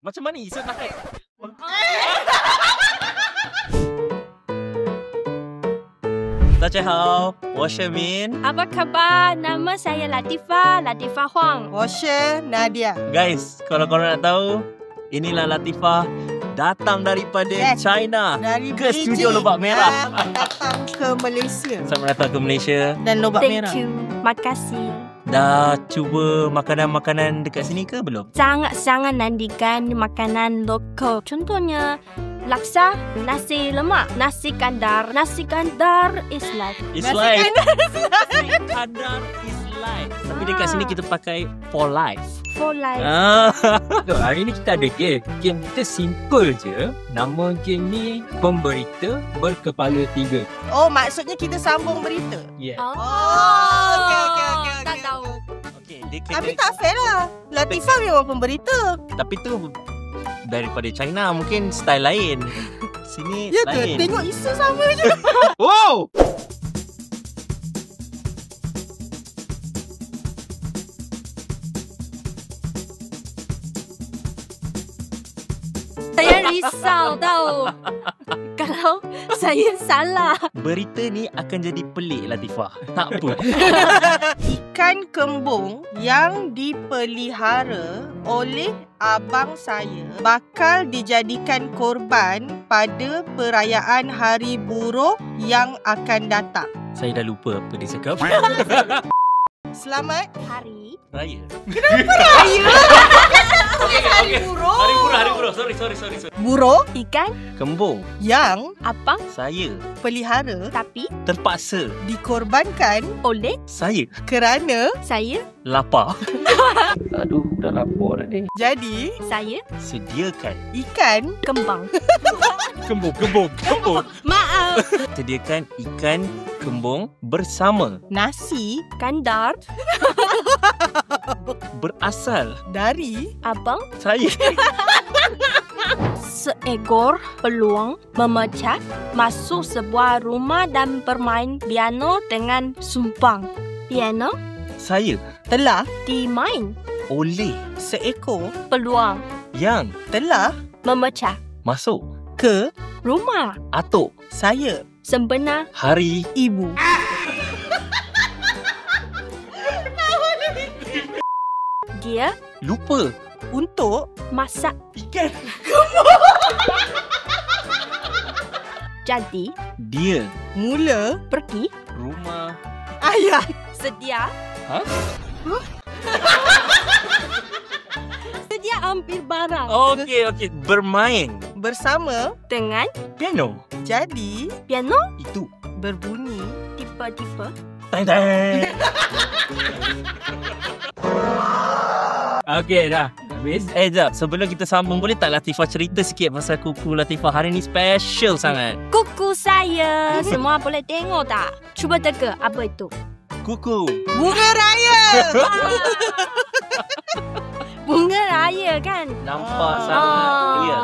Macam mana Isa tahan? Dajahau, Washermin. Apa khabar? Nama saya Latifah Huang. 我是 Nadia. Guys, kalau korang nak tahu, inilah Latifah datang daripada China Dari ke studio Lobak Merah. Datang ke Malaysia. Selamat datang ke Malaysia. Dan Lobak Merah. Thank you. Makasih. Dah cuba makanan-makanan dekat sini ke belum? Sangat-sangat nantikan makanan lokal. Contohnya laksa, nasi lemak, nasi kandar. Nasi kandar is life. It's like Nasi kandar is life. Tapi dekat sini kita pakai for life. For life. Hari ni kita ada game. Game kita simple je. Nama game ni Pemberita Berkepala Tiga. Oh, maksudnya kita sambung berita. Yeah. Oh, tak tahu. Okay, dia Tapi tak fair lah. Latifah memang pemberita. Tapi tu daripada China, mungkin style lain. Sini Ya ke? lain. Tengok isu sama je. Wow! Saya risau tahu. Kalau saya salah. Berita ni akan jadi pelik, Latifah. Tak apa. Ikan kembung yang dipelihara oleh abang saya bakal dijadikan korban pada perayaan Hari Buruh yang akan datang. Saya dah lupa apa dia cakap. Selamat Hari Raya. Raya. Hari Buruh. Hari buruh. Sorry. Buruh ikan Kembung. yang apa Saya pelihara tapi terpaksa. dikorbankan oleh Saya kerana saya lapar. Aduh, dah lapar dah ni. jadi saya Sediakan. ikan kembang. Kembung. Maaf. Sediakan ikan kembung bersama nasi Kandar berasal dari abang saya. seekor peluang memecah masuk sebuah rumah dan bermain piano dengan sumpang. Piano Saya telah dimain oleh seekor peluang yang telah memecah masuk ke rumah atuk saya sebenar hari ibu. dia lupa Untuk masak ikan. jadi Dia mula pergi rumah ayah sedia Ha? sedia ambil barang Okey bermain bersama dengan piano. jadi piano Itu berbunyi tipe-tipe tang tang. Okey, dah. Habis. Jap, sebelum kita sambung, boleh tak Latifah cerita sikit pasal kuku Latifah? Hari ni special sangat. kuku saya. Semua boleh tengok tak? Cuba teka apa itu. Kuku. bunga raya. Bunga raya kan? Nampak sangat. Ya.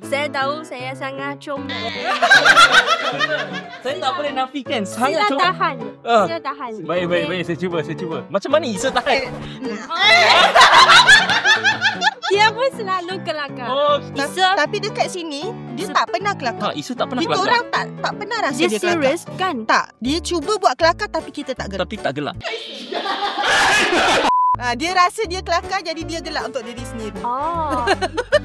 Saya tahu saya sangat comel. Saya tak boleh nafikan. Sila Sangat comel. tahan. Ah. Sila tahan. Baik. Saya cuba. Macam mana Isa tahan? Dia pun selalu kelakar. Oh, Isa, Tapi dekat sini dia tak pernah kelakar. Isa tak pernah Kita kelakar. orang tak pernah rasa dia dia kelakar. serius kan? Tak, dia cuba buat kelakar tapi kita tak gelak. Tapi tak gelak. Dia rasa dia kelakar jadi dia gelak untuk diri sendiri. Oh,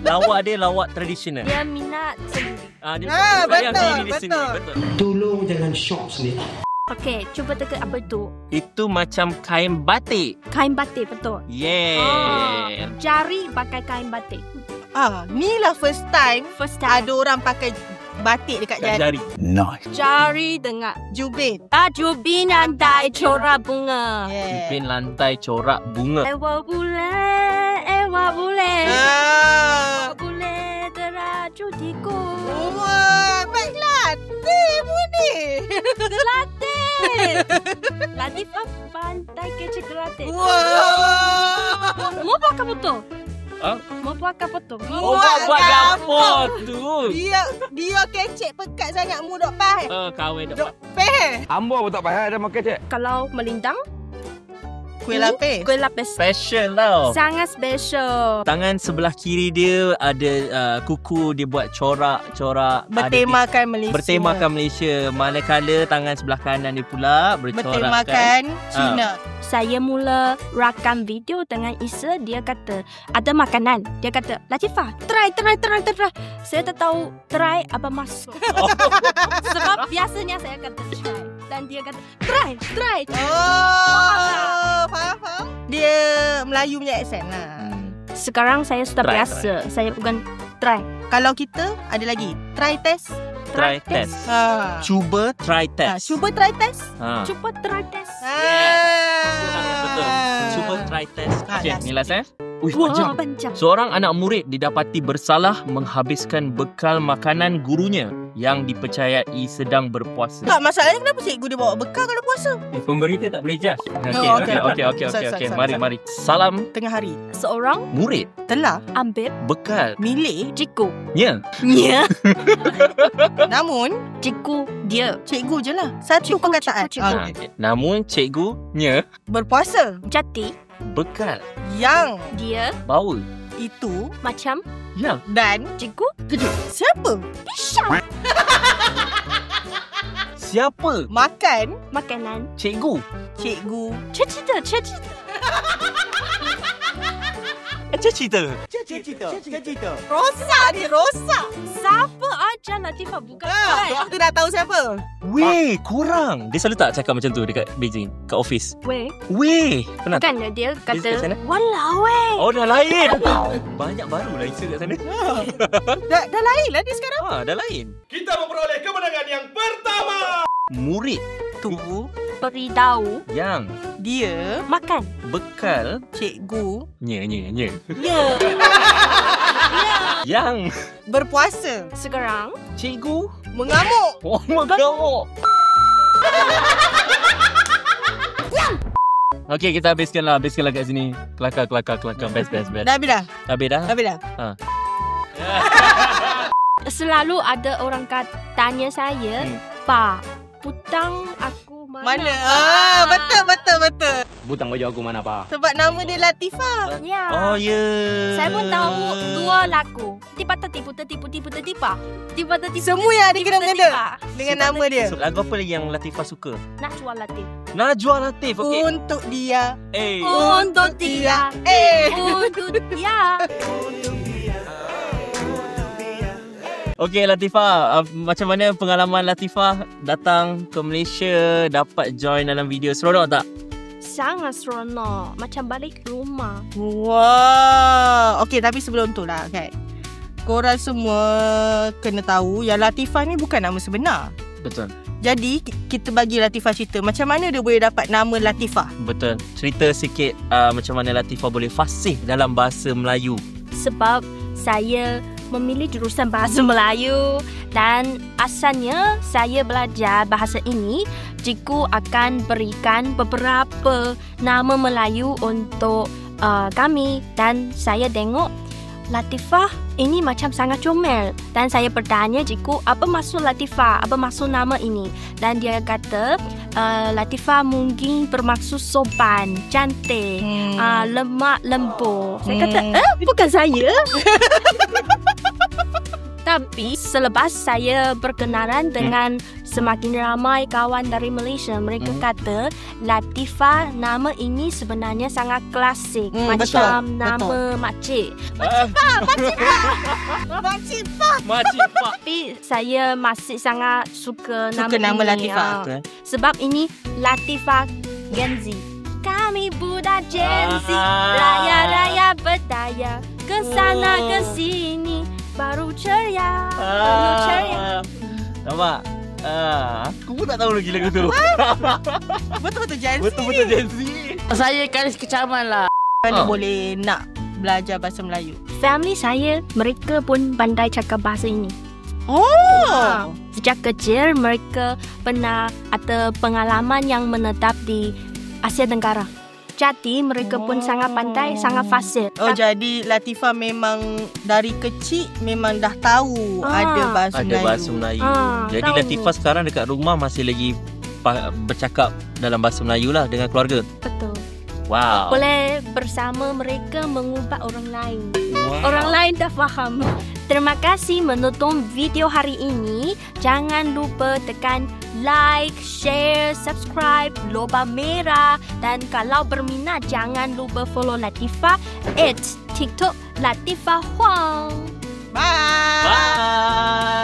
Lawak dia lawak tradisional. dia minat sendiri. Dia Ah, sayang betul, diri dia sendiri. Betul. Tolong jangan shock sendiri. Okey, cuba teka apa itu. Itu macam kain batik. Kain batik, betul. Yeah. Jari pakai kain batik. Ni lah first time First time. ada orang pakai batik dekat Kat jari. jari. Nice. Jari dengan Jubin. jubin andai corak bunga. Yeah. Pin lantai corak bunga. Ewa bule. Bule teraju diku. Wah, baiklah. Ni. Latifah pandai kecek latte. Wah. Mau buat apa tu? Ha? Mau buat apa tu? Oh, buat apa tu? Dia kecek pekat sangat mu dok pah. Kahwin dapat. Peh. Hamba pun tak payah ada makan cek. Kalau melintang, Kuih lapis. Kuih lapis. Special tau. Sangat special. Tangan sebelah kiri dia ada kuku, dia buat corak-corak Bertemakan Malaysia. bertemakan Malaysia. Manakala tangan sebelah kanan dia pula bercorakkan Bertemakan Cina. Saya mula rakam video dengan Isa. Dia kata ada makanan. Dia kata, Latifah, try. Saya tak tahu try apa maksud. Sebab biasanya saya kata try. Dan dia kata try. Oh, faham. Dia Melayu punya accent lah. Sekarang saya sudah Try, biasa. Saya bukan try. Kalau kita ada lagi try test. Try test. Ha. Cuba try test. Cuba try test. Cuba try test. Betul. Cuba try test. Okey, last ni last Ui, Wah, panjang. panjang. Seorang anak murid didapati bersalah menghabiskan bekal makanan gurunya yang dipercayai sedang berpuasa. Tak, masalahnya kenapa cikgu dia bawa bekal kalau puasa? Pemberita tak boleh judge. Okey. Sorry. Mari. Salam Tengah hari. Seorang murid Telah ambil bekal. milih, cikgu. Ya. Ya. namun Cikgu dia. cikgu je lah. Satu Cikgu, perkataan. cikgu. Okey. Namun cikgunya Berpuasa Jadi bekal yang dia bawa itu macam yang dan cikgu siapa pisang. siapa makan Makanan. cikgu cikgu. Cerita. cerita Rosak ni, rosak. Siapa aja Latifah bukan try. Aku dah tahu siapa. weh kurang dia selalu tak cakap macam tu dekat Beijing kat office Weh, weh pernah kan dia kat kata sana? walau weh. oh dah lain banyak baru lah Isa kat sana Dah lain lah dia sekarang. dah lain Kita memperoleh kemenangan yang pertama. murid Tu Beritahu yang dia makan. bekal cikgu nya Ya. yang berpuasa Sekarang cikgu mengamuk. oh mengamuk Okey, kita habiskan kat sini. Kelakar. Best. Dah habis dah. Habis dah? Habis dah. selalu ada orang tanya saya, Pak, putang aku mana? Betul. Butang baju aku mana, Pak? Sebab nama dia Latifah. Ya. Oh, ya. Saya pun tahu dua lagu. Tiba tertipu. Tiba tertipu. Semua yang ada kena-mengena dengan nama dia. So, lagu apa lagi yang Latifah suka? Najwa Latif. Najwa Latif, okey. Untuk dia. Untuk dia. Untuk dia. Okey Latifah, macam mana pengalaman Latifah datang ke Malaysia, dapat join dalam video? Seronok tak? Sangat seronok. Macam balik rumah. Wow. Okey, tapi sebelum tu lah kan. Korang semua kena tahu yang Latifah ni bukan nama sebenar. Betul. Jadi kita bagi Latifah cerita macam mana dia boleh dapat nama Latifah. Betul. Cerita sikit macam mana Latifah boleh fasih dalam bahasa Melayu. Sebab saya memilih jurusan Bahasa Melayu dan asalnya saya belajar bahasa ini, cikgu akan berikan beberapa nama Melayu untuk kami dan saya tengok Latifah ini macam sangat comel dan saya bertanya cikgu apa maksud Latifah, apa maksud nama ini, dan dia kata Latifah mungkin bermaksud sopan, cantik, lemak, lembut. Saya kata bukan saya. Tapi selepas saya berkenalan dengan semakin ramai kawan dari Malaysia, mereka kata Latifah nama ini sebenarnya sangat klasik, macam betul, nama makcik. Makcik Pak. Makcik Pak. Tapi saya masih sangat suka Suka nama ini, Latifah. sebab ini Latifah Gen Z. Kami budak Gen Z, raya-raya berdaya, ke sana ke sini, baru ceria, penuh ceria. Nampak? Aku pun tak tahu lagi lagu tu. Betul-betul Gen Z. Betul-betul Gen Z. Saya garis kecaman lah. Mana boleh nak belajar bahasa Melayu? Family saya, mereka pun pandai cakap bahasa ini. Oh. Sejak kecil, mereka pernah ada pengalaman yang menetap di Asia Tenggara. Jadi, mereka pun sangat pandai, sangat fasih. Oh, jadi Latifah memang dari kecil memang dah tahu ada bahasa Ada Melayu. bahasa Melayu. Jadi tahu. Latifah sekarang dekat rumah masih lagi bercakap dalam bahasa Melayu lah dengan keluarga. Betul. Wow. Boleh bersama mereka mengubah orang lain. Wow. Orang lain dah faham. Terima kasih menonton video hari ini. Jangan lupa tekan like, share, subscribe, lubang merah. Dan kalau berminat, jangan lupa follow Latifah @ TikTok Latifah Huang. Bye. Bye.